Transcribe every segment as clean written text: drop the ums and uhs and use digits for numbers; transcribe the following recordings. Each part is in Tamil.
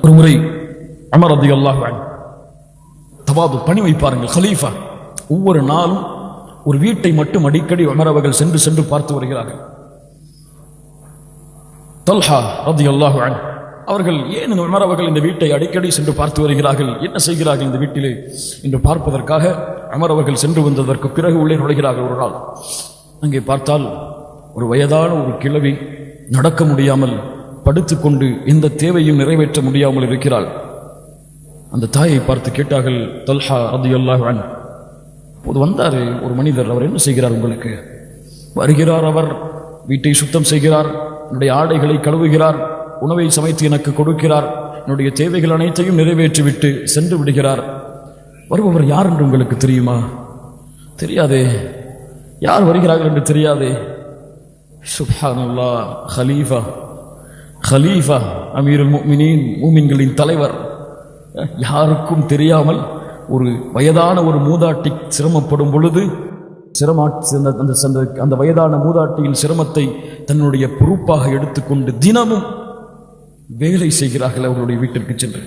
ஒரு முறை உமர் ரலியல்லாஹு அன்ஹு தவாது பணி வைப்பார்கள். கலீஃபா ஒவ்வொரு நாளும் ஒரு வீட்டை மட்டும் அடிக்கடி உமர் அவர்கள் சென்று சென்று பார்த்து வருகிறார்கள். தல்ஹா ரலியல்லாஹு அன்ஹு அவர்கள் ஏன் உமர் அவர்கள் இந்த வீட்டை அடிக்கடி சென்று பார்த்து வருகிறார்கள், என்ன செய்கிறார்கள் இந்த வீட்டிலே என்று பார்ப்பதற்காக உமர் அவர்கள் சென்று வந்ததற்கு பிறகு உள்ளே நுழைகிறார்கள். ஒரு நாள் அங்கே பார்த்தால் ஒரு வயதான ஒரு கிழவி நடக்க முடியாமல் படுத்துக்கொண்டு எந்த தேவையும் நிறைவேற்ற முடியாமல் இருக்கிறாள். அந்த தாயை பார்த்து கேட்டார்கள் தல்ஹா ரலியல்லாஹு அன்ஹு. அப்போது வந்தார் ஒரு மனிதர். அவர் என்ன செய்கிறார் உங்களுக்கு? வருகிறார், அவர் வீட்டை சுத்தம் செய்கிறார், என்னுடைய ஆடைகளை கழுவுகிறார், உணவை சமைத்து எனக்கு கொடுக்கிறார், என்னுடைய தேவைகள் அனைத்தையும் நிறைவேற்றிவிட்டு சென்று விடுகிறார். வருபவர் யார் என்று உங்களுக்கு தெரியுமா? தெரியாதே. யார் வருகிறார்கள் என்று தெரியாதே. சுப்ஹானல்லாஹ், ஹலீஃபா ஹலீஃபா அமீருல் முஃமினீன், மூமின்களின் தலைவர். யாருக்கும் தெரியாமல் ஒரு வயதான ஒரு மூதாட்டி சிரமப்படும் பொழுது அந்த வயதான மூதாட்டியின் சிரமத்தை தன்னுடைய பொறுப்பாக எடுத்துக்கொண்டு தினமும் வேலை செய்கிறார்கள். அவர்களுடைய வீட்டிற்கு சென்று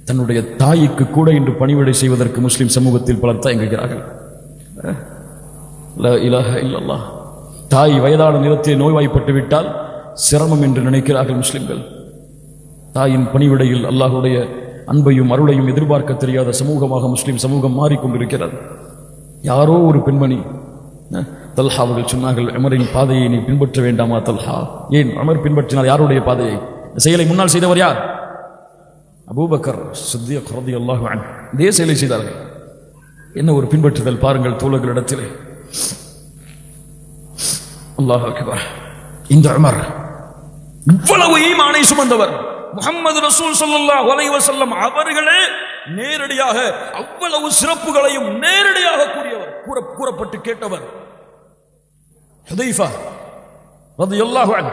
தன்னுடைய தாய்க்கு கூட இன்று பணிவிடை செய்வதற்கு முஸ்லிம் சமூகத்தில் பலர் தயங்குகிறார்கள். லா இலாஹ இல்லல்லாஹ். தாய் வயதான நிலத்தில் நோய்வாய்ப்பட்டு விட்டால் சிரமம் என்று நினைக்கிறார்கள் முஸ்லிம்கள். தாயின் பணிவிடையில் அல்லாஹுடைய அன்பையும் அருளையும் எதிர்பார்க்க தெரியாத சமூகமாக முஸ்லிம் சமூகம் மாறிக்கொண்டிருக்கிறது. யாரோ ஒரு பெண்மணி தல்ஹா அவர்கள் சொன்னார்கள், உமரின் பாதையை நீ பின்பற்ற வேண்டாமா தல்ஹா? ஏன் உமர் பின்பற்றினால் யாருடைய பாதையை? செயலை முன்னால் செய்தவர் யார்? அபூபக்கர் சித்தீக் ரலியல்லாஹு அன்ஹு. இதே செயலை செய்தார்கள். என்ன ஒரு பின்பற்றுதல் பாருங்கள் தோழர்களிடத்திலே. அல்லாஹ் அக்பர். இந்த உமர் இவ்வளவு ஈமானை சுமந்தவர். முஹம்மது ரசூல் ஸல்லல்லாஹு அலைஹி வஸல்லம் அவர்களே நேரடியாக அவ்வளவு சிறப்புகளையும் நேரடியாக கூறப்பட்டு கேட்டவர். ஹுதைஃபா ரலியல்லாஹு அன்ஹு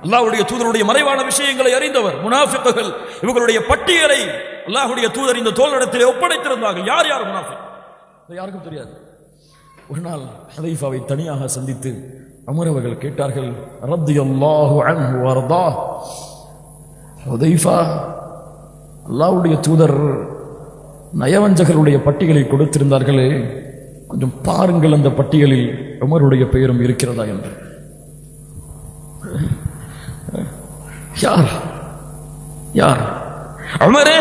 அல்லாஹ்வுடைய தூதருடைய மறைவான விஷயங்களை அறிந்தவர். முனாஃபிக்குகள் இவர்களுடைய பட்டியலை அல்லாஹ்வுடைய தூதர் இந்த தோழரிடத்திலே ஒப்படைத்திருந்தார்கள். யார் யார் முனாஃபிக் யாருக்கும் தெரியாது. ஒரு நாள் ஹுதைஃபாவை தனியாக சந்தித்து உமர் அவர்கள் கேட்டார்கள், ரலியல்லாஹு அன்ஹு வர்தா, ஹுதைஃபா, அல்லாஹ்வுடைய தூதர் நயவஞ்சகருடைய பட்டியலை கொடுத்திருந்தார்களே, கொஞ்சம் பாருங்கள் அந்த பட்டியலில் உமருடைய பெயரும் இருக்கிறதா என்று. யார் யார்? உமரே,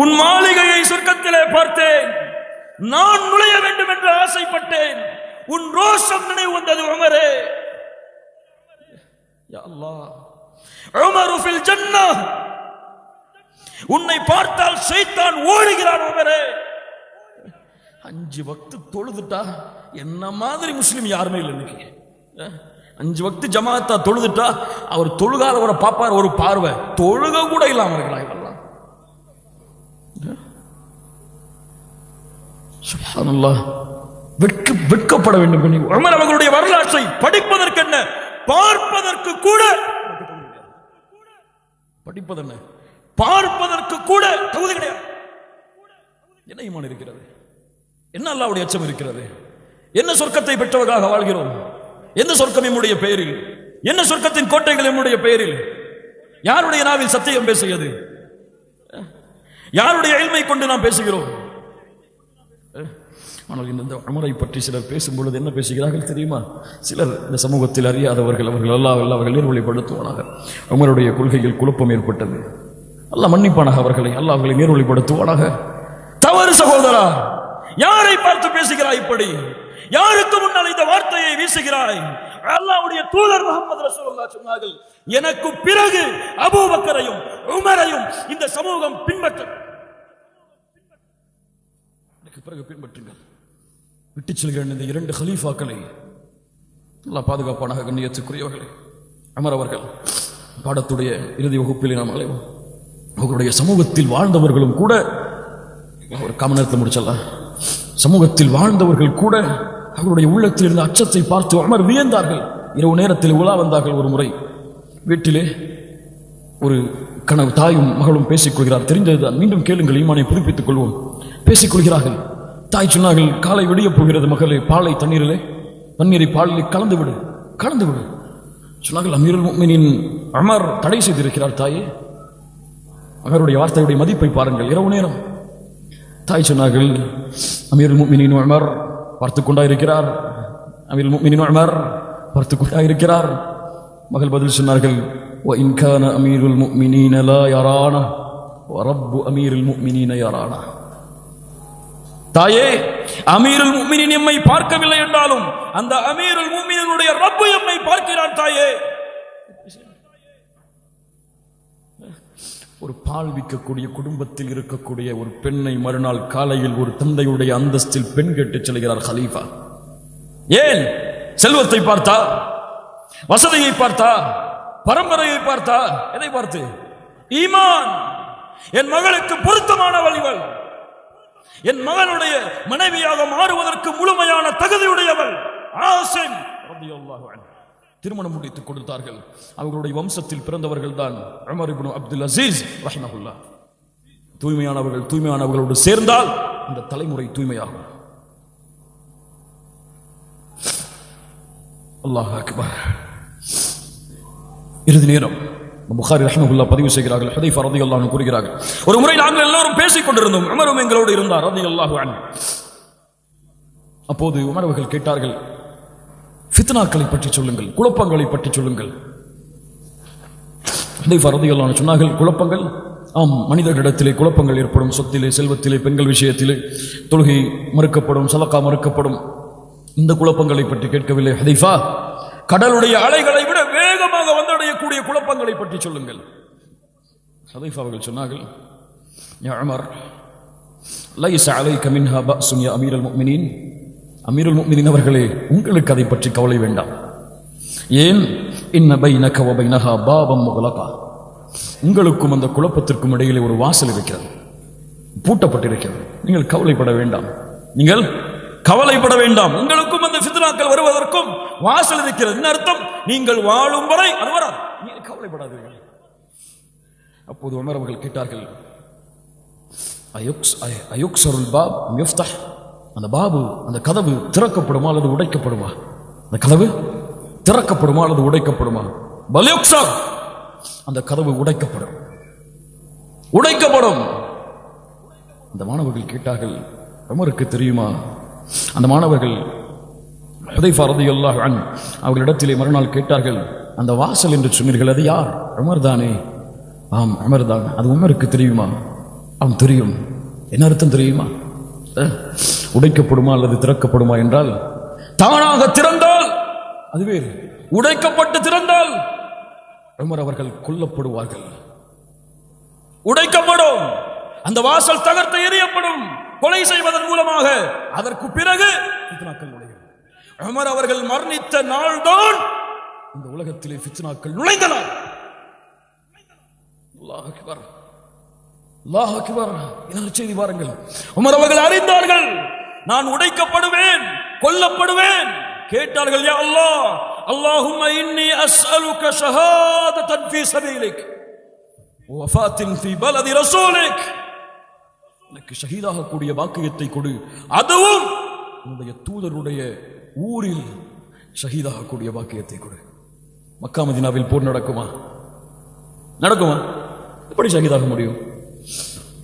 உன் மாளிகையை சொர்க்கத்திலே பார்த்தேன், நான் நுழைய வேண்டும் என்று ஆசைப்பட்டேன், உன் ரோஷம் நினைவு வந்தது உமரே. யா அல்லாஹ், உமரு ஃபில் ஜன்னah, உன்னை பார்த்தால் ஷைத்தான் ஓடுகிறான் உமரே. 5 வக்து தொழுதுட்டா என்ன மாதிரி முஸ்லிம் யாருமே இல்லை இன்னைக்கு. 5 வக்து ஜமாத்தா தொழுதுட்டா அவர் தொழுகாதவரை பார்ப்பார், ஒரு பார்வை, தொழுக கூட இல்லாம இருக்கிறாங்க. சுப்ஹானல்லாஹ், வெட்கப்பட வேண்டும். உமர் அவர்களுடைய வரலாற்றை படிப்பதற்கு என்ன, பார்ப்பதற்கு கூட, படிப்பதென்ன, பார்ப்பதற்கு கூட தகுதி கிடையாது. என்ன ஈமான் இருக்கிறது? என்ன அல்லாஹ்வுடைய அச்சம் இருக்கிறது? என்ன சொர்க்கத்தை பெற்றவர்களாக வாழ்கிறோம்? என்ன சொர்க்கம் நம்முடைய பெயரில்? என்ன சொர்க்கத்தின் கோட்டைகள் நம்முடைய பெயரில்? யாருடைய நாவில் சத்தியம் பேசுகிறது? யாருடைய இல்மை கொண்டு நாம் பேசுகிறோம்? ஆனால் இந்த உமரை பற்றி சிலர் பேசும் பொழுது என்ன பேசுகிறார்கள் தெரியுமா? சிலர் இந்த சமூகத்தில் அறியாதவர்கள், அவர்கள் நேர்வழிப்படுத்துவானாக. உமருடைய கொள்கையில் குழப்பம் ஏற்பட்டது. அல்லாஹ் மன்னிப்பானாக அவர்களை, அல்லாஹ் அவர்களை நேர்வழிப்படுத்துவானாக. தவறு சகோதரா, யாரை பார்த்து பேசுகிறாய் இப்படி? யாருக்கு முன்னால் இந்த வார்த்தையை வீசுகிறாய்? அல்லாஹ்வுடைய தூதர் முஹம்மது ரசூலுல்லாஹ் சொன்னார்கள், எனக்கு பிறகு அபூபக்கரையும் உமரையும் இந்த சமூகம் பின்பற்றும். பிறகு பின்பற்றுங்கள். விட்டு செல்கிற இந்த 2 ஹலீஃபாக்களை அல்லாஹ் பாதுகாப்பானாக. கண்ணியத்துக்குரியவர்களே, உமர் அவர்கள் பாடத்துடைய இறுதி வகுப்பில் நாம் அலைவோம். அவர்களுடைய சமூகத்தில் வாழ்ந்தவர்களும் கூட, ஒரு காம நேரத்தில் முடிச்சலாம், சமூகத்தில் வாழ்ந்தவர்கள் கூட அவர்களுடைய உள்ளத்தில் இருந்த அச்சத்தை பார்த்து உமர் வியந்தார்கள். இரவு நேரத்தில் உலா வந்தார்கள். ஒரு முறை வீட்டிலே ஒரு கனவு, தாயும் மகளும் பேசிக்கொள்கிறார். தெரிந்ததுதான், மீண்டும் கேளுங்கள், ஈமானை புதுப்பித்துக் கொள்வோம். பேசிக்கொள்கிறார்கள். தாய் சொன்னார்கள், காலை விடிய போகிறது மகளே, பாலை தண்ணீரை பாலில் கலந்து விடு சொன்னார்கள். அமீருல் முஃமினீன் உமர் தடை செய்திருக்கிறார் தாயே. அவருடைய வார்த்தையுடைய மதிப்பை பாருங்கள். இரவு நேரம் தாய் சொன்னார்கள், அமீருல் முஃமினீன் உமர் பார்த்துக் கொண்டாயிருக்கிறார், அமீருல் முஃமினீன் உமர் பார்த்துக் கொண்டாயிருக்கிறார். மகள் பதில் சொன்னார்கள், وَإِنْ كَانَ أَمِيرُ الْمُؤْمِنِينَ لَا يَرَانَ وَرَبُّ أَمِيرِ الْمُؤْمِنِينَ يَرَانَ. தாயே, அமீருல் முஃமினீன் எம்மை பார்க்கவில்லை என்றாலும் அந்த அமீருல் முஃமினீனுடைய ரப்பு எம்மை பார்க்கிறான் தாயே. ஒரு பால் விற்கக்கூடிய குடும்பத்தில் இருக்கக்கூடிய ஒரு பெண்ணை மறுநாள் காலையில் ஒரு தந்தையுடைய அந்தஸ்தில் பெண் கேட்டுச் செல்கிறார் ஹலீஃபா. ஏன்? செல்வத்தை பார்த்தா, வசதியை பார்த்தா, பரம்பரையை பார்த்தா, எதை பார்த்து? ஈமான். என் மகளுக்கு பொருத்தமான வழிவள், என் மகனுடைய மனைவியாக மாறுவதற்கு முழுமையான தகுதியுடையவள் ஆசிம் ரலியல்லாஹு அன்ஹு. திருமணம் முடித்துக் கொடுத்தார்கள். அவர்களுடைய வம்சத்தில் பிறந்தவர்கள் தான் உமர் இப்னு அப்துல் அசீஸ் ரஹிமஹுல்லாஹ். தூய்மையானவர்களோடு சேர்ந்தால் இந்த தலைமுறை தூய்மையாகும். அல்லாஹ் அக்பர். இறுதி நேரம் புகாரி ரஹ்மத்துல்லாஹ் பதிவு செய்கிறார்கள். ஹுதைஃபா ரலியல்லாஹு அன்ஹு கூறுகிறார்கள், ஒரு முறை நாங்கள் எல்லோரும் பேசிக் கொண்டிருந்தோம், உமரும் எங்களோடு இருந்தார் ரலியல்லாஹு அன்ஹு. அப்போது உமர் அவர்கள் கேட்டார்கள், ஃபித்னாக்களை பற்றி சொல்லுங்கள், குழப்பங்களை பற்றி சொல்லுங்கள். ஹுதைஃபா ரலியல்லாஹு அன்ஹு சொன்னார்கள், குழப்பங்கள்? ஆம், மனிதர்களிடத்திலே குழப்பங்கள் ஏற்படும். சொத்திலே, செல்வத்திலே, பெண்கள் விஷயத்திலே, தொழுகை மறுக்கப்படும், சலக்கா மறுக்கப்படும். இந்த குழப்பங்களை பற்றி கேட்கவில்லை ஹுதைஃபா, கடலுடைய அலைகளை விட வேகமாக வந்தடையக்கூடிய குழப்பங்களை பற்றி சொல்லுங்கள். ஹுதைஃபா அவர்கள் சொன்னார்கள், யா உமர், லைஸ அலைக மின்ஹா பஅஸுன் யா அமீருல் முஃமினீன். அமீருல் முஃமினீன் அவர்களே, உங்களுக்கு அதை பற்றி கவலை வேண்டாம். ஏன்? இன்ன பைனக வ பைனஹா பாபம் முக்லகா. உங்களுக்கும் அந்த குழப்பத்திற்கும் இடையிலே ஒரு வாசல் இருக்கிறது, பூட்டப்பட்டிருக்கிறது. நீங்கள் கவலைப்பட வேண்டாம், நீங்கள் கவலைப்பட வேண்டாம். உங்களுக்கும் அந்த ஃபித்னாக்கள் வருவதற்கும் வாசல் இருக்கிறது. என்ன அர்த்தம்? நீங்கள் வாழும் வரை அது வராது, நீங்கள் கவலைப்படாதீர்கள். அப்போது உமர் அவர்கள் கேட்டார்கள், அயுக்ஸருல் பாப் யுஃப்தஹ். அந்த பாபு, அந்த கதவு திறக்கப்படுமா அல்லது உடைக்கப்படுமா? அந்த கதவு திறக்கப்படுமா அல்லது உடைக்கப்படுமா? பல் யுக்ஸர், அந்த கதவு உடைக்கப்படும், உடைக்கப்படும். அந்த மாணவர்கள் கேட்டார்கள், உமருக்கு தெரியுமா? அந்த மாணவர்கள் ஹுதைஃபா ரலியல்லாஹு அன்ஹு அவர்களிடத்திலே மறுநாள் கேட்டார்கள், அந்த வாசல் என்று சொன்னீர்கள், அது யார்? உமர் தானே? ஆம், உமர் தான். அது உமருக்கு தெரியுமா? ஆம், தெரியும். என்ன அர்த்தம் தெரியுமா? உடைக்கப்படுமா அல்லது திறக்கப்படுமா என்றால், தானாக திறந்தால் அது வேறு, உடைக்கப்பட்டு திறந்தால் உமர் அவர்கள் கொல்லப்படுவார்கள். உடைக்கப்படும், அந்த வாசல் தகர்த்து எறியப்படும், கொலை செய்வதன் மூலமாக. அதற்கு பிறகு ஃபித்னாக்கள் நுழையும். உமர் அவர்கள் மரணித்த நாள்தான் இந்த உலகத்திலே ஃபித்னாக்கள் நுழைந்தன. அல்லாஹ் அக்பர், அல்லாஹ் அக்பர். என்ன செய்தி பாருங்கள். உமர் அவர்கள் அறிந்தார்கள், நான் உடைக்கப்படுவேன், கொல்லப்படுவேன். கேட்டார்கள், யா அல்லாஹ், அல்லாஹும்ம இன்னி அஸ்அலுக ஷஹாதத்தன் ஃபீ ஸபீலிக் வ வஃபாத்தின் ஃபீ பலதி ரசூலிக். எனக்கு ஷஹீதாக கூடிய பாக்கியத்தை கொடு, அதுவும் உன்னுடைய தூதருடைய ஊரில் ஷஹீதாக கூடிய பாக்கியத்தை கொடு. மக்கா மதீனாவில் போர் நடக்குமா? நடக்குமா? எப்படி ஷஹீதாக முடியும்?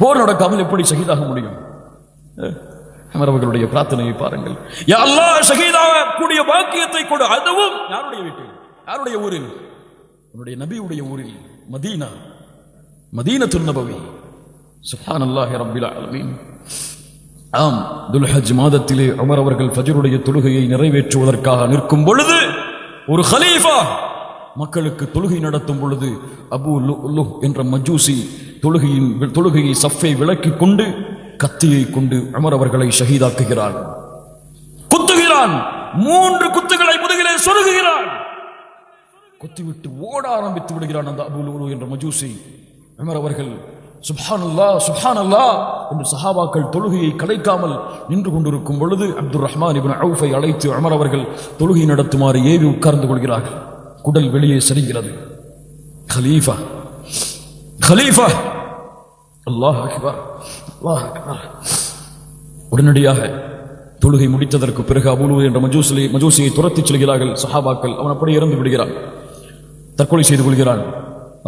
போர் நடக்காமல் எப்படி ஷஹீதாக முடியும்? அவர்களுடைய பிரார்த்தனையை பாருங்கள். யா அல்லாஹ், ஷஹீதாக கூடிய பாக்கியத்தை கொடு, அதுவும் யாருடைய வீட்டில், யாருடைய ஊரில்? உன்னுடைய நபியுடைய ஊரில், மதீனா, மதீனத்துன் நபவி. சுப்ஹானல்லாஹி ரப்பில் ஆலமீன். ஆம், துல்ஹஜ் மாதத்திலே உமர் அவர்கள் ஃபஜ்ருடைய தொழுகையை நிறைவேற்றுவதற்காக நிற்கும் பொழுது, ஒரு கலீஃபா மக்களுக்கு தொழுகை நடத்தும் பொழுது அபூ லுஅ்லுஅ் என்ற மஜூசி தொழுகையை சஃபை விலக்கி கொண்டு கத்தியை கொண்டு உமர் அவர்களை ஷஹீதாக்குகிறான், குத்துகிறான். 3 குத்துகளை முதுகிலே சொருகுகிறான். குத்திவிட்டு ஓட ஆரம்பித்து விடுகிறான் அந்த அபூ லுஅ்லுஅ் என்ற மஜூசி. உமர் அவர்கள் சுப்ஹானல்லாஹ் சுப்ஹானல்லாஹ் என்று சஹாபாக்கள் தொழுகையை கலைக்காமல் நின்று கொண்டிருக்கும் பொழுது அப்துர் ரஹ்மான் இப்னு அவுஃபை அழைத்து உமர் அவர்கள் தொழுகை நடத்துமாறு ஏவி உட்கார்ந்து கொள்கிறார்கள். குடல் வெளியே செல்கிறது. கலீஃபா, கலீஃபா, அல்லாஹ் அக்பர், அல்லாஹ் அக்பர். உடனடியாக தொழுகை முடித்ததற்கு பிறகு அபூ லுஅ்லுஅ் என்ற மஜூசியை துரத்தி செல்கிறார்கள் சஹாபாக்கள். அவன் அப்படியே இறந்து விடுகிறான், தற்கொலை செய்து கொள்கிறான்.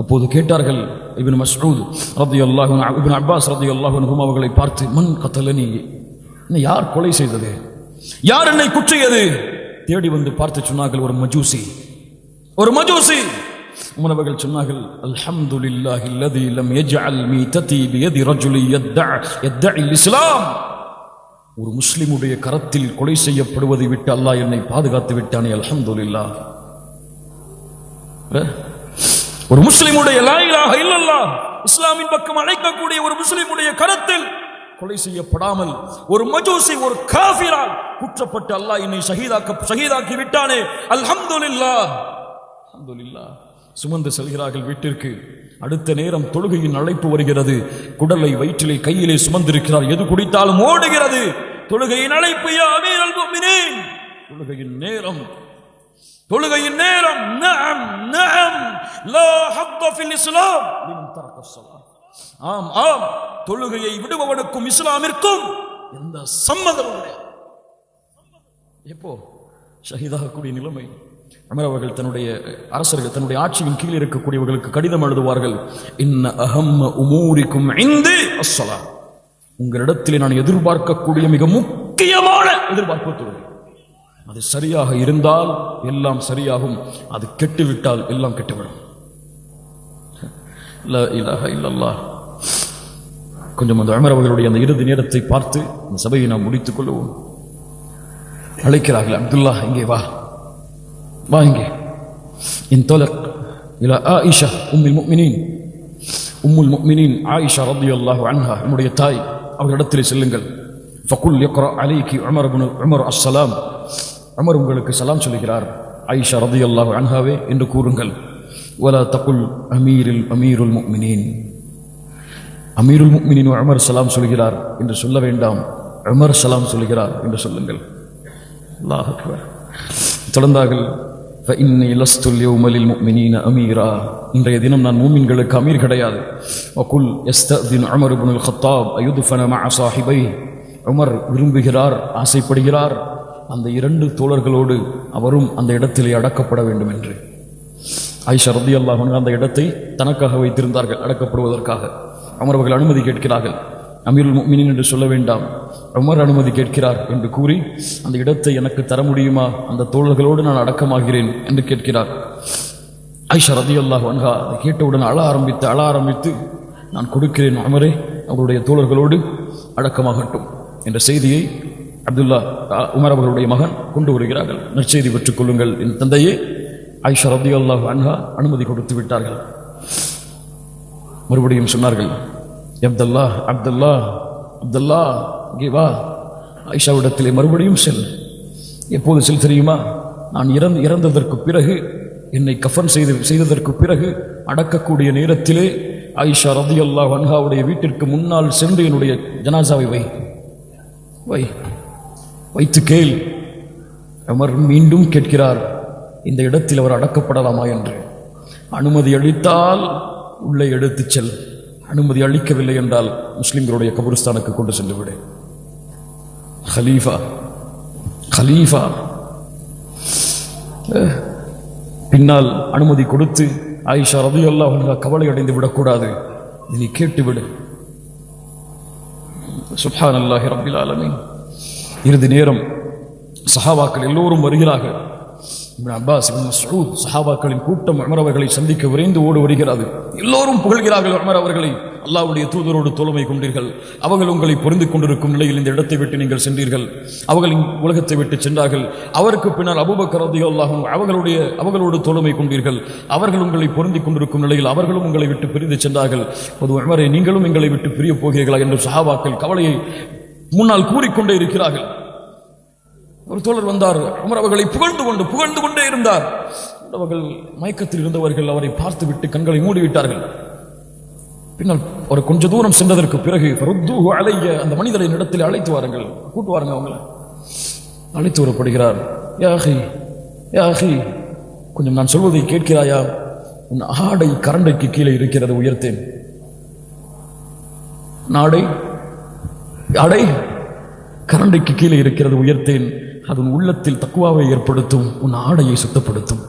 அப்போது கேட்டார்கள் இப்னு மஸ்ஊத் ரலியல்லாஹு அன்ஹு, இப்னு அப்பாஸ் ரலியல்லாஹு அன்ஹு அவர்களை பார்த்து, மன் கதலனி, என்னை யார் கொலை செய்தது, யார் என்னை குற்றியது? தேடி வந்து பார்த்து சொன்னார்கள், ஒரு மஜூசி, ஒரு மஜூசி. உமர் அவர்கள் சொன்னார்கள், அல்ஹம்துலில்லாஹி அல்லதி லம் யஜ்அல் மீததி பியதி ரஜுலி யத்இ இஸ்லாம். ஒரு முஸ்லிமுடைய கரத்தில் கொலை செய்யப்படுவதை விட்டு அல்லாஹ் என்னை பாதுகாத்து விட்டானே, அல்ஹம்துலில்லாஹ். ஒரு முஸ்லிமுடைய லா இலாஹ இல்லல்லாஹ் இஸ்லாமின் பக்கம் அழைக்கக்கூடிய ஒரு முஸ்லிமுடைய கரத்தில் கொலை செய்யப்படாமல் ஒரு மஜூசி, ஒரு காஃபிரால் குற்றப்பட்டு அல்லாஹ் என்னை ஷஹீதாக்கி விட்டானே, அல்ஹம்துலில்லாஹ். அல்ஹம்துலில்லாஹ். சுமந்து செல்கிறார்கள் வீட்டிற்கு. அடுத்த நேரம் தொழுகையின் அழைப்பு வருகிறது. குடலை வயிற்றிலே கையிலே சுமந்திருக்கிறார். எது குடித்தாலும் ஓடுகிறது. தொழுகையின் அழைப்பு, யா அமீரல் முஃமினீன். தொழுகையின் நேரம், தொழுகையின் நேரம். நஅம் நஅம் லா ஹக்க ஃபில் இஸ்லாம் லிமன் தரக ஸலாத். ஆம் ஆம், தொழுகையை விடுபவனுக்கும் இஸ்லாமிற்கும் எந்த சம்மதமும் இல்லை. எப்போ ஷஹீதாகக்கூடிய நிலைமை. உமர் அவர்கள் தன்னுடைய அரசர்கள், தன்னுடைய ஆட்சியின் கீழ் இருக்கக்கூடியவர்களுக்கு கடிதம் எழுதுவார்கள், இன்ன அஹம்ம உமூரிக்கும் இன்தி அஸ்ஸலாத். உங்களிடத்திலே நான் எதிர்பார்க்கக்கூடிய மிக முக்கியமான எதிர்பார்ப்பு தொழுகை. அது சரியாக இருந்தால் எல்லாம் சரியாகும், அது கெட்டுவிட்டால் எல்லாம் கெட்டுவிடும். லா இலாஹ இல்லல்லாஹ். கொஞ்சம் அந்த உமர் அவர்களுடைய அந்த இறுதி நேரத்தை பார்த்து இந்த சபையை நாம் முடித்துக் கொள்வோம். அழைக்கிறார்கள், அப்துல்லா இங்கே வா, வா இங்கே. இன்தலக் இலா ஆயிஷா உம்முல் முஃமினீன். உம்முல் முஃமினீன் ஆயிஷா ரலியல்லாஹு அன்ஹா, நம்முடைய தாய், அவர்களிடத்தில் செல்லுங்கள். ஃபகுல் யக்ரா அலைகி உமர் அஸ்ஸலாம். உமர் உங்களுக்கு சலாம் சொல்கிறார். ஆயிஷா ரலியல்லாஹு அன்ஹாவே என்று கூறுங்கள். வலா தகுல் அமீருல் முஃமினீன். அமீருல் முஃமினீன் உமர் சலாம் சொல்கிறார் என்று சொல்ல வேண்டாம், உமர் சலாம் சொல்கிறார் என்று சொல்லுங்கள். அல்லாஹ் அக்பர். தொடர்ந்தார்கள், ஃபஇன்னி லஸ்து அல்-யௌம லில்-முஃமினீன அமீரா. இன்றைய தினம் நான் மூமின்களுக்கு அமீர் கிடையாது. வகுல் யஸ்தஅதின் உமர் இப்னு அல்-கத்தாப் அயுத்ஃபன மஅ ஸாஹிபைஹி. உமர் விரும்புகிறார், ஆசைப்படுகிறார், அந்த இரண்டு தோழர்களோடு அவரும் அந்த இடத்திலே அடக்கப்பட வேண்டும் என்று. ஆயிஷா ரலியல்லாஹு அன்ஹா அந்த இடத்தை தனக்காக வைத்திருந்தார்கள், அடக்கப்படுவதற்காக. உமர் அவர்கள் அனுமதி கேட்கிறார்கள். அமீருல் முஃமினீன் என்று சொல்ல வேண்டாம், உமர் அனுமதி கேட்கிறார் என்று கூறி, அந்த இடத்தை எனக்கு தர முடியுமா, அந்த தோழர்களோடு நான் அடக்கமாகிறேன் என்று கேட்கிறார். ஆயிஷா ரலியல்லாஹு அன்ஹா அதை கேட்டவுடன் அழ ஆரம்பித்து நான் கொடுக்கிறேன் உமரே, அவருடைய தோழர்களோடு அடக்கமாகட்டும் என்ற செய்தியை அப்துல்லா உமர் அவர்களுடைய மகன் கொண்டு வருகிறார்கள். நற்செய்தி பெற்றுக் கொள்ளுங்கள் என் தந்தையே. ஆயிஷா ரலியல்லாஹு அன்ஹா அனுமதி கொடுத்து விட்டார்கள். மறுபடியும் சொன்னார்கள், அப்துல்லா அப்துல்லா அப்துல்லா இங்கே வா. ஆயிஷாவிடத்திலே மறுபடியும் செல். எப்போது செல் தெரியுமா? நான் இறந்ததற்கு பிறகு, என்னை கஃபன் செய்ததற்கு பிறகு அடக்கக்கூடிய நேரத்திலே ஆயிஷா ரலியல்லாஹு அன்ஹாவுடைய வீட்டிற்கு முன்னால் சென்று என்னுடைய ஜனாசாவை வைத்து கேள். உமர் மீண்டும் கேட்கிறார், இந்த இடத்தில் அவர் அடக்கப்படலாமா என்று. அனுமதி அளித்தால் உள்ளே எடுத்துச் செல், அனுமதி அளிக்கவில்லை என்றால் முஸ்லிம்களுடைய கபருஸ்தானுக்கு கொண்டு சென்று விடு. ஹலீஃபா பின்னால் அனுமதி கொடுத்து, ஆயிஷா ரலியல்லாஹு அன்ஹா கவலை அடைந்து விடக்கூடாது, நீ கேட்டுவிடு. சுப்ஹானல்லாஹி ரப்பில் ஆலமீன். இறுதி நேரம் சஹாபாக்கள் எல்லோரும் வருகிறார்கள். இப்னு அப்பாஸ், இப்னு மஸ்ஊத், சஹாபாக்களின் கூட்டம் உமர் அவர்களை சந்திக்க விரைந்து ஓடி வருகிறது. எல்லோரும் புகழ்கிறார்கள் உமர் அவர்களை. அல்லாஹ்வுடைய தூதரோடு தோழமை கொண்டீர்கள், அவர்கள் உங்களை பொருந்து கொண்டிருக்கும் நிலையில் இந்த இடத்தை விட்டு நீங்கள் சென்றீர்கள், அவர்கள் உலகத்தை விட்டு சென்றார்கள். அவருக்கு பின்னால் அபூபக்கர் ரலியல்லாஹு அன்ஹு அவர்களோடு தோழமை கொண்டீர்கள், அவர்கள் உங்களை பொருந்திக் கொண்டிருக்கும் நிலையில் அவர்களும் உங்களை விட்டு பிரிந்து சென்றார்கள். பொது உமரே, நீங்களும் எங்களை விட்டு பிரிய போகிறீர்களா என்று சஹாபாக்கள் கவலையை முன்னால் கூறிக்கொண்டே இருக்கிறார்கள். ஒரு தோழர் வந்தார், உமர் அவர்களை புகழ்ந்து கொண்டே இருந்தார். அவர்கள் மயக்கத்தில் இருந்தவர்கள் அவரை பார்த்து விட்டு கண்களை மூடிவிட்டார்கள். பின்னால் ஒரு கொஞ்ச தூரம் சென்றதற்கு பிறகு அந்த மனிதரை இடத்தில் அழைத்து வாருங்கள், கூட்டு வாருங்க. அவங்களை அழைத்து வரப்படுகிறார். யா அஹி, கொஞ்சம் நான் சொல்வதை கேட்கிறாயா? உன் ஆடை கரண்டைக்கு கீழே இருக்கிறது, உயர்த்தேன். ஆடை கரண்டைக்கு கீழே இருக்கிறது, உயர்த்தேன். அது உன் உள்ளத்தில் தக்குவாவை ஏற்படுத்தும், உன் ஆடையை சுத்தப்படுத்தும்.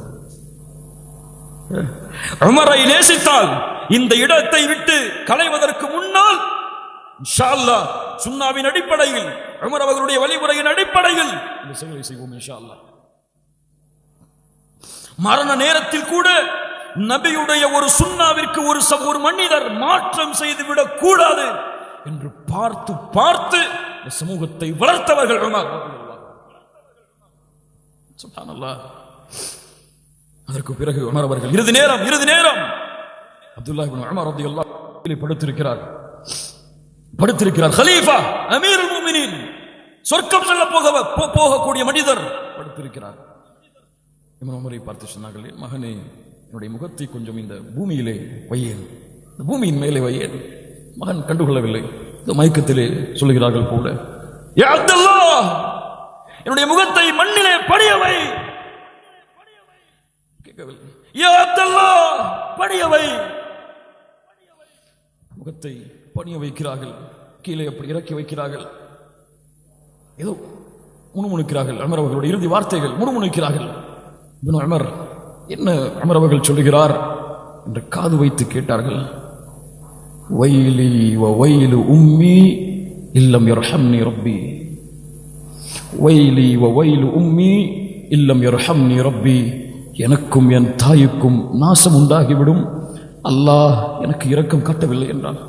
உமரை நேசித்தால் இந்த இடத்தை விட்டு களைவதற்கு முன்னால் இன்ஷா அல்லாஹ் சுன்னாவின் அடிப்படையில் உமர் அவர்களுடைய வழிமுறையின் அடிப்படையில் இந்த செயலை செய்வோம் இன்ஷா அல்லாஹ். மரண நேரத்தில் கூட நபியுடைய ஒரு சுன்னாவிற்கு ஒரு மனிதர் மாற்றம் செய்துவிடக் கூடாது என்று பார்த்து பார்த்து சமூகத்தை வளர்த்தவர்கள் உமர். சுப்ஹானல்லாஹ். அதற்கு பிறகு உமர் அவர்கள் இறுதி நேரம் அப்துல்லாஹ் இப்னு உமர் ரலியல்லாஹு அன்ஹு படுத்திருக்கிறார். கலீஃபா அமீருல் முஃமினீன், சொர்க்கம் செல்ல போகக்கூடிய மனிதர் படுத்திருக்கிறார். இப்னு உமரை பார்த்து சொன்னார்கள், மகனே, என்னுடைய முகத்தை கொஞ்சம் இந்த பூமியிலே வையேன், இந்த பூமியின் மேலே வையேன். மகன் கண்டுகொள்ளவில்லை. இந்த மயக்கத்திலே சொல்லுகிறார்கள் போல, யா அப்துல்லாஹ், என்னுடைய முகத்தை மண்ணிலே படியவை. கேட்கவில்லை. யா அப்துல்லாஹ், படியவை. முகத்தை பணிய வைக்கிறார்கள், கீழே அப்படி இறக்கி வைக்கிறார்கள். ஏதோ முணுமுணுக்கிறார்கள். உமர் அவர்களுடைய இறுதி வார்த்தைகள் முணுமுணுக்கிறார்கள். இப்னு உமர் என்ன உமர் அவர்கள் சொல்லுகிறார் என்று காது வைத்து கேட்டார்கள். வைலி வ வைலு உம்மி இல்லம் யர்ஹம்னி ரப்பி, வைலி வ வைலு உம்மி இல்லம் யர்ஹம்னி ரப்பி, எனக்கும் என் தாய்க்கும் நாசம் உண்டாகிவிடும், அல்லாஹ் எனக்கு இரக்கம் காட்டவில்லை என்றான்.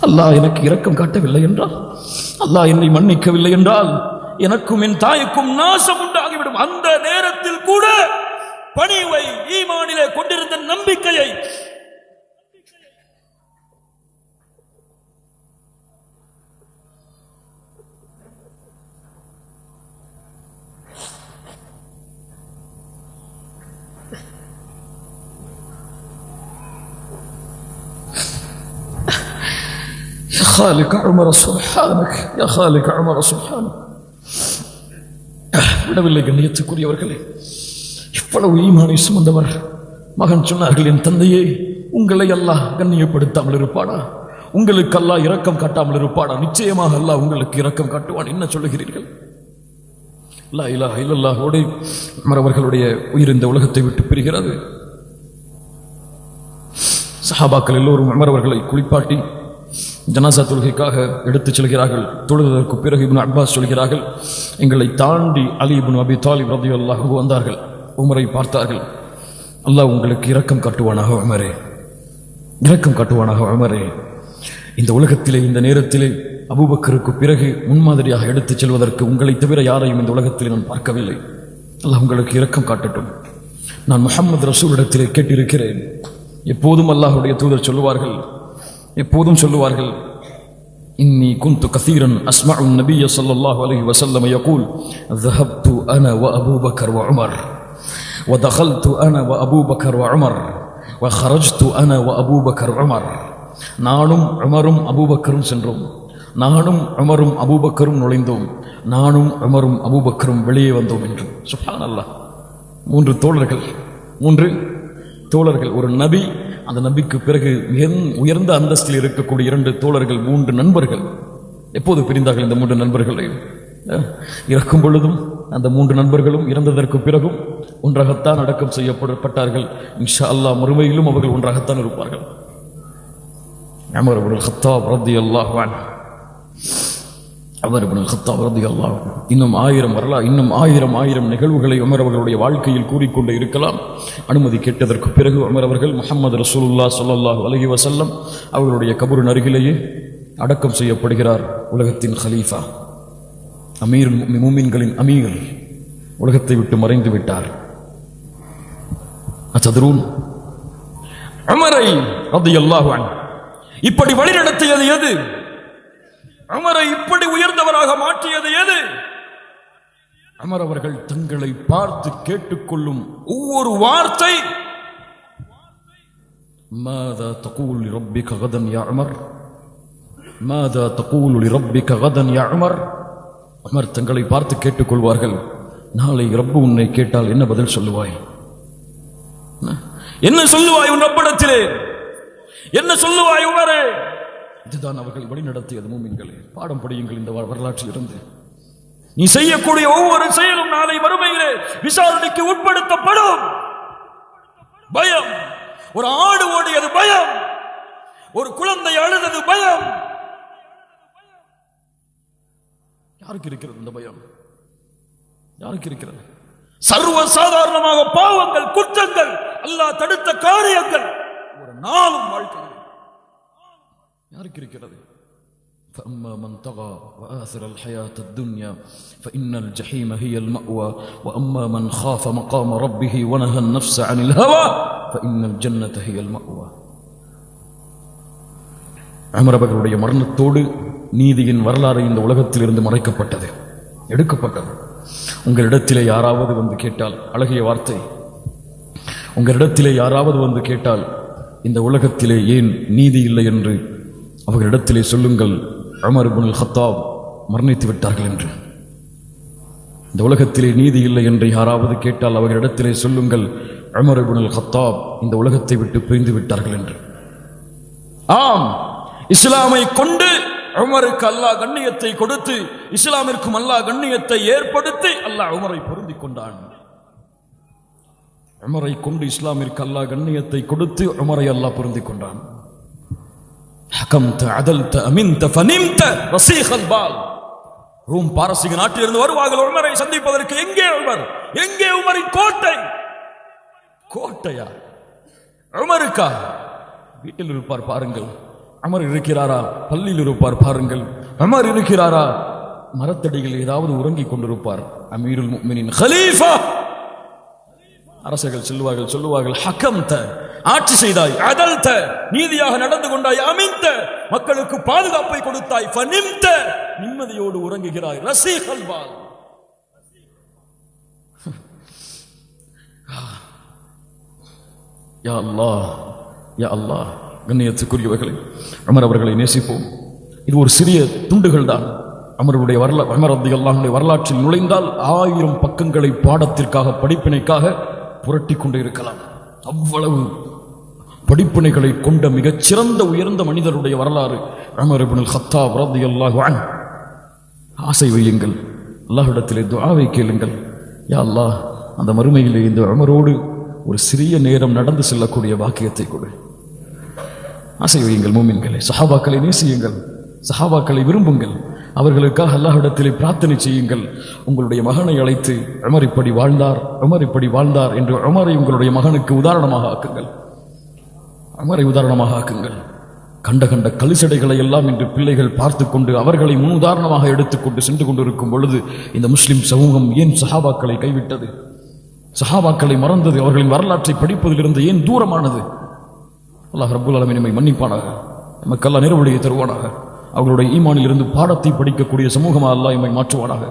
அல்லாஹ் எனக்கு இரக்கம் காட்டவில்லை என்றால், அல்லாஹ் என்னை மன்னிக்கவில்லை என்றால் எனக்கும் என் தாய்க்கும் நாசம் உண்டாகிவிடும். அந்த நேரத்தில் கூட பணிவை, ஈமானிலே கொண்டிருந்த நம்பிக்கையை خالق عمر سبحانك يا خالق عمر سبحانك. விடவில்லை. கண்ணியத்துக்குரியவர்களே, இவ்வளவு ஈமானை சுமந்தவர் மகன் சொன்னார்கள், என் தந்தையே, உங்களை அல்லாஹ் கண்ணியப்படுத்தாமல் இருப்பானா? உங்களுக்கு அல்லாஹ் இரக்கம் காட்டாமல் இருப்பானா? நிச்சயமாக அல்லாஹ் உங்களுக்கு இரக்கம் காட்டுவான். என்ன சொல்லுகிறீர்கள்? லா இலாஹ இல்லல்லாஹோடு உமர் அவர்களுடைய உயிர் இந்த உலகத்தை விட்டு பிரிகிறது. சஹாபாக்கள் எல்லோரும் உமர் அவர்களை குளிப்பாட்டி ஜனாசா தொழுகைக்காக எடுத்துச் செல்கிறார்கள். தொழுவதற்கு பிறகு இப்னு அப்பாஸ் சொல்கிறார்கள், எங்களை தாண்டி அலி இப்னு அபி தாலிப் ரலியல்லாஹு அன்ஹு வந்தார்கள். உமரை பார்த்தார்கள். அல்லாஹ் உங்களுக்கு இரக்கம் காட்டுவானாக உமரே, இரக்கம் காட்டுவானாக உமரே. இந்த உலகத்திலே, இந்த நேரத்திலே அபூபக்கருக்கு பிறகு முன்மாதிரியாக எடுத்துச் செல்வதற்கு உங்களை தவிர யாரையும் இந்த உலகத்திலே நான் பார்க்கவில்லை. அல்லாஹ் உங்களுக்கு இரக்கம் காட்டட்டும். நான் முஹம்மது ரசூலிடத்திலே கேட்டிருக்கிறேன். எப்போதும் அல்லாஹ்வுடைய தூதர் சொல்லுவார்கள், எப்போதும் சொல்லுவார்கள், இன்னி குந்து கசீரன் அஸ்மஉ நபிய ஸல்லல்லாஹு அலைஹி வஸல்லம் யகூல் ذهبت انا وابو بكر وعمر ودخلت انا وابو بكر وعمر وخرجت انا وابو بكر وعمر. நானும் உமரும் அபூபக்கரும் சென்றோம், நானும் உமரும் அபூபக்கரும் நுழைந்தோம், நானும் உமரும் அபூபக்கரும் வெளியே வந்தோம் என்று. சுப்ஹானல்லாஹ். மூன்று தோழர்கள், ஒரு நபி, அந்த நபிக்கு பிறகு உயர்ந்த அந்தஸ்தில் இருக்கக்கூடிய 2 தோழர்கள், 3 நண்பர்கள். எப்போது பிரிந்தார்கள் இந்த 3 நண்பர்களை? இறக்கும் பொழுதும் அந்த 3 நண்பர்களும் இறந்ததற்கு பிறகும் ஒன்றாகத்தான் அடக்கம் செய்யப்பட்டார்கள். இன்ஷா அல்லாஹ் மறுமையிலும் அவர்கள் ஒன்றாகத்தான் இருப்பார்கள். உமர் இப்னு கத்தாப் ரலியல்லாஹு அன்ஹு, உமர் இப்னு கத்தாப் ரலியல்லாஹு அன்ஹு. இன்னும் 1000 வரலாறு, இன்னும் 1000 நிகழ்வுகளை உமர் அவர்களுடைய வாழ்க்கையில் கூறிக்கொண்டு இருக்கலாம். அனுமதி கேட்டதற்கு பிறகு உமர் அவர்கள் முஹம்மது ரசூலுல்லாஹ் ஸல்லல்லாஹு அலைஹி வஸல்லம் அவர்களுடைய கபரின் அருகிலேயே அடக்கம் செய்யப்படுகிறார். உலகத்தின் கலீஃபா, அமீருல் முஃமினீன்களின் அமீர் உலகத்தை விட்டு மறைந்து விட்டார். அத்ததரூன், உமரை ரலியல்லாஹு அன்ஹு இப்படி வழிநடத்தியது எது? உமரை இப்படி உயர்ந்தவராக மாற்றியது எது? உமர் அவர்கள் தங்களை பார்த்து கேட்டுக்கொள்ளும் ஒவ்வொரு வார்த்தை, மாதா தகூல் லிரப்பிக கதன் யா உமர், மாதா தகூல் லிரப்பிக கதன் யா உமர். உமர் தங்களை பார்த்து கேட்டுக்கொள்வார்கள், நாளை ரப்பு உன்னை கேட்டால் என்ன பதில் சொல்லுவாய்? என்ன சொல்லுவாய் உன் ரப்பிடத்திலே? என்ன சொல்லுவாய் உமரே? இதுதான் அவர்கள் வழி நடத்தியது. மூமின்களே, பாடம் படியுங்கள் இந்த வரலாற்றில் இருந்து. நீ செய்யக்கூடிய ஒவ்வொரு செயலும் நாளை மறுமையிலே விசாரணைக்கு உட்படுத்தப்படும். பயம். ஒரு ஆடு ஓடியது பயம், ஒரு குழந்தை அழுதது பயம். யாருக்கு இருக்கிறது இந்த பயம்? யாருக்கு இருக்கிறது? சர்வ சாதாரணமாக பாவங்கள், குற்றங்கள், அல்லாஹ் தடுத்த காரியங்கள் ஒரு நாளும் வாழ்க்கையில் யாருக்கு இருக்கிறது? فأما من طغى وآثر الحياة الدنيا فإن الجحيم هي المأوى وأما من خاف مقام ربه ونهى النفس عن الهوى فإن الجنة هي المأوى. உமர் அவர்களுடைய மரணத்தோடு நீதியின் வரலாறு இந்த உலகத்தில் இருந்து மறைக்கப்பட்டது, எடுக்கப்பட்டது. உங்களிடத்திலே யாராவது வந்து கேட்டால், அழகிய வார்த்தை, உங்களிடத்திலே யாராவது வந்து கேட்டால் இந்த உலகத்திலே ஏன் நீதி இல்லை என்று அவர்களிடத்திலே சொல்லுங்கள், உமர் இப்னுல் கத்தாப் மரணித்து விட்டார்கள் என்று. இந்த உலகத்திலே நீதி இல்லை என்று யாராவது கேட்டால் அவர்களிடத்திலே சொல்லுங்கள், உமர் இப்னுல் கத்தாப் இந்த உலகத்தை விட்டு பிரிந்து விட்டார்கள் என்று. ஆம், இஸ்லாமை கொண்டு உமருக்கு அல்லாஹ் கண்ணியத்தை கொடுத்து, இஸ்லாமிற்கும் அல்லாஹ் கண்ணியத்தை ஏற்படுத்தி அல்லாஹ் உமரை பொருந்திக் கொண்டான். உமரை கொண்டு இஸ்லாமிற்கு அல்லாஹ் கண்ணியத்தை கொடுத்து உமரை அல்லாஹ் பொருந்திக் கொண்டான். ஹகம்த அதல்த அமின்த ஃபனிம்த ரஸீகல் பால். ரூம் பாரசீக நாட்டிலிருந்து வருவார்கள் உமரை சந்திப்பதற்கு. எங்கே உமர்? எங்கே உமரின் கோட்டை? கோட்டையா? உமருக்கா? வீட்டில் இருப்பார் பாருங்கள். உமர் இருக்கிறாரா? பள்ளியில் இருப்பார் பாருங்கள். உமர் இருக்கிறாரா? மரத்தடியில் ஏதாவது உறங்கிக் கொண்டிருப்பார். அமீருல் முஃமினீன் கலீஃபா. அரசர்கள் சொல்லுவார்கள் ஹகம்த, ஆட்சி செய்தாய், அதல்த, நீதியாக நடந்து கொண்டாய், அமின்த, மக்களுக்கு பாதுகாப்பை கொடுத்தாய், ஃபனிம்த, நிம்மதியோடு உறங்குகிறாய், ரஸீகல் பால். யா அல்லாஹ், யா அல்லாஹ். கண்ணியத்துக்குரியவர்களே, உமர் அவர்களை நேசிப்போம். இது ஒரு சிறிய துண்டுகள் தான். உமருடைய உமர் ரலியல்லாஹு அன்ஹு வரலாற்றில் நுழைந்தால் 1000 பக்கங்களை பாடத்திற்காக, படிப்பினைக்காக புரட்டி கொண்டு இருக்கலாம். அவ்வளவு படிப்பினைகளை கொண்ட மிகச்சிறந்த உயர்ந்த மனிதருடைய வரலாறு உமர் இப்னுல் கத்தாப் ரலியல்லாஹு அன்ஹு. ஆசை வையுங்கள், அல்லாஹ்விடத்திலே துஆவை கேளுங்கள். யா அல்லாஹ், அந்த மறுமையிலே இந்த உமரோடு ஒரு சிறிய நேரம் நடந்து செல்லக்கூடிய பாக்கியத்தை கொடு. ஆசை வையுங்கள் மூமின்களே. சஹாபாக்களை நேசியுங்கள், சஹாபாக்களை விரும்புங்கள், அவர்களுக்காக அல்லாஹ்விடத்திலே பிரார்த்தனை செய்யுங்கள். உங்களுடைய மகனை அழைத்து உமர் இப்படி வாழ்ந்தார், உமர் இப்படி வாழ்ந்தார் என்று உமரை உங்களுடைய மகனுக்கு உதாரணமாக ஆக்குங்கள். உமரை உதாரணமாக ஆக்குங்கள். கண்ட கண்ட கலிசடைகளை எல்லாம் இன்று பிள்ளைகள் பார்த்து கொண்டு அவர்களை முன் உதாரணமாக எடுத்துக்கொண்டு சென்று கொண்டிருக்கும் பொழுது இந்த முஸ்லிம் சமூகம் ஏன் சஹாபாக்களை கைவிட்டது? சஹாபாக்களை மறந்தது? அவர்களின் வரலாற்றை படிப்பதிலிருந்து ஏன் தூரமானது? அல்லாஹ் ரப்புல் ஆலமீன் நம்மை மன்னிப்பானாக, நமக்கு அல்லாஹ் நேர்வழியை தருவானாக. அவர்களுடைய ஈமானில் இருந்து பாடத்தை படிக்கக்கூடிய சமூகமாக அல்லாஹ் நம்மை மாற்றுவானாக.